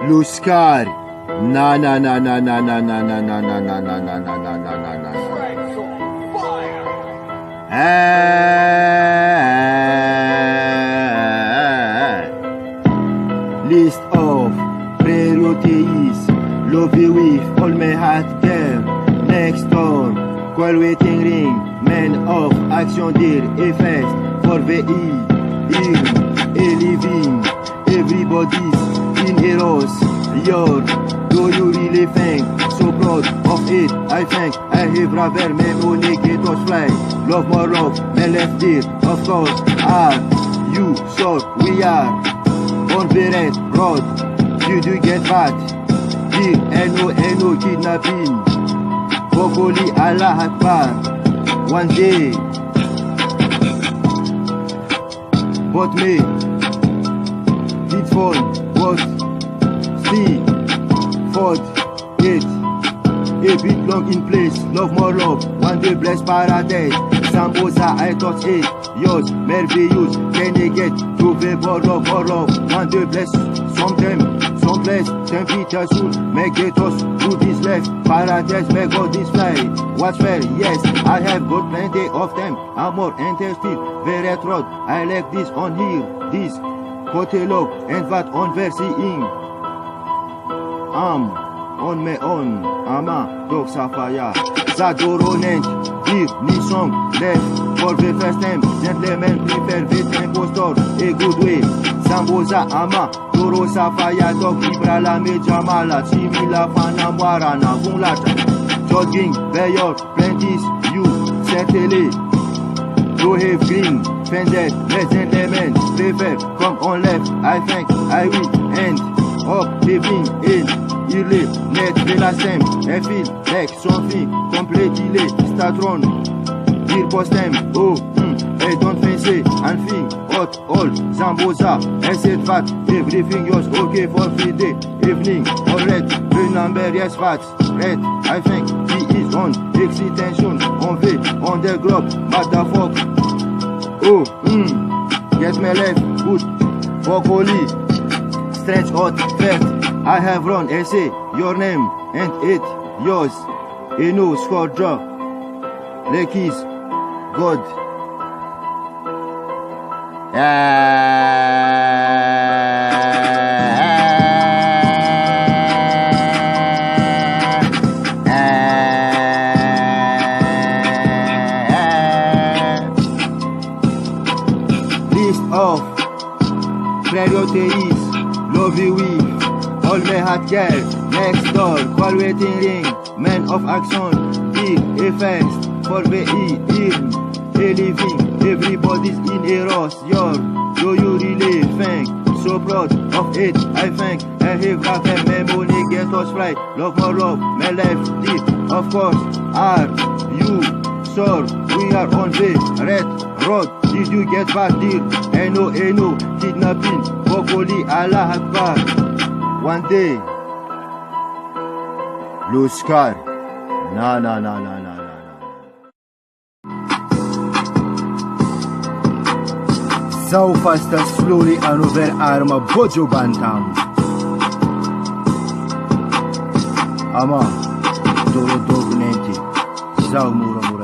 Blue scar. Na na na na na na na na na na na na na na na na na na. List of priorities. Love you with all my heart there. Next door, call waiting ring. Man of action dear effect for VI. In a living, everybody's in heroes. Your, do you really think so proud of it? I think I have rather my money get us fly. Love more love, my left dear, of course. Are you sure we are on the red road? Did you get bad? Dear, no kidnapping. Hopefully Allah Akbar. One day, but me, did phone, what? 3, 4, 8, a bit long in place, love more love, one day blessed paradise, Sambosa I thought 8, yours, merveillous, can they get, trouver more love, one day blessed, some blessed, Saint Peter soon, may get us through this life, paradise, may God this fly, what's fair, yes, I have got plenty of them, I'm more interested, very road, I like this on here, this, Cotelog, and what on versing. On my own, ama dorrosafaya. Zadoronen, here, ni song, left for the first time. Gentlemen prefer the impostor, a good way. Samboza, ama dorrosafaya, dog ibralamejamala, simila fanamwara na bunglata. Jogging, bayor, plenties, you, certainly. You have green, fended, let gentlemen prefer, come on left, I think I will end. Up, living in, il est net de la scène, un fil, avec son fil, complet, il est, statron, dire postem, oh, et don't fancy, and thing, hot, all, Zamboza, asset vat, everything yours, okay for free day, evening, alright, the number, yes, fat, red, I think, he is on, excitation, on V, on the globe, motherfuck, oh, get my left, good, broccoli, stretch out, fat, I have run, essay, your name, and it, yours, a no score draw, Lekis, God. List of priorities. Love you with all my heart girl. Next door, call waiting ring. Man of action, deal a fast for the in a living. Everybody's in a rush. Your, do you really think so proud of it? I think I have rather my money get us right. Love more love, my life deep. Of course, are you sure we are on the red road? Did you get bad deal? No, kidnapping, broccoli, Allah Akbar. One day, blue sky, na. So fast and slowly and over arma bojo bantam. Ama, dolo dognenti, sao muro.